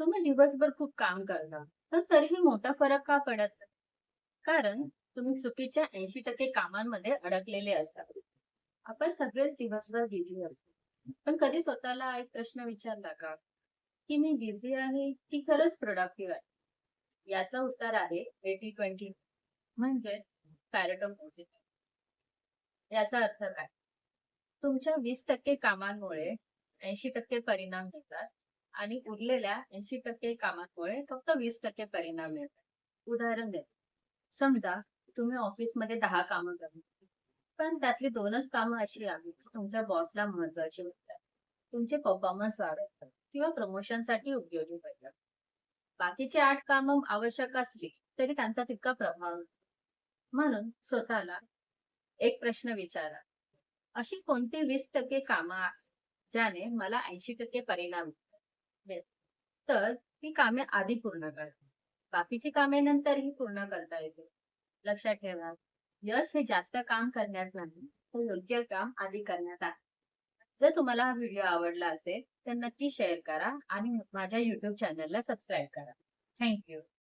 तुम्ही दिवसभर खूप काम करता, तर तरीही मोठा फरक का पडत नाही? कारण तुम्ही चुकीच्या 80% कामांमध्ये अडकलेले असतात. आपण सगळेच दिवसभर बिझी असतो. पण कधी स्वतःला एक प्रश्न विचारला का, की मी बिझी आहे की खरंच प्रोडक्टिव्ह आहे? याचं उत्तर आहे 80-20 म्हणजे पॅरेटो प्रिन्सिपल. याचा अर्थ काय? तुमच्या 20% कामांमुळे 80% परिणाम मिळतात आणि उरलेल्या 80% कामांमुळे फक्त 20% परिणाम मिळतात. उदाहरण देतो. समजा तुम्ही ऑफिसमध्ये 10 कामं करता. पण त्यातली 2च कामं अशी आहेत, जी तुमच्या बॉसला महत्त्वाची वाटतात. तुमचे परफॉर्मन्स वाढवतात किंवा प्रमोशनसाठी उपयोगी पडतात. बाकीची 8 कामं आवश्यक असली, तरी त्यांचा तितका प्रभाव नसतो. म्हणून स्वतःला एक प्रश्न विचारा. अशी कोणती 20% कामं आहेत, ज्याने मला 80% परिणाम मिळेल? तर ती कामे आधी पूर्ण करा. बाकीची कामे नंतरही पूर्ण करता येतील. लक्षात ठेवा, यश हे जास्त काम करण्यात नाही, तर योग्य काम आधी करण्यात आहे. जर तुम्हाला हा व्हिडिओ आवडला असेल, तर नक्की शेअर करा आणि माझ्या YouTube चॅनलला सबस्क्राईब करा. Thank you.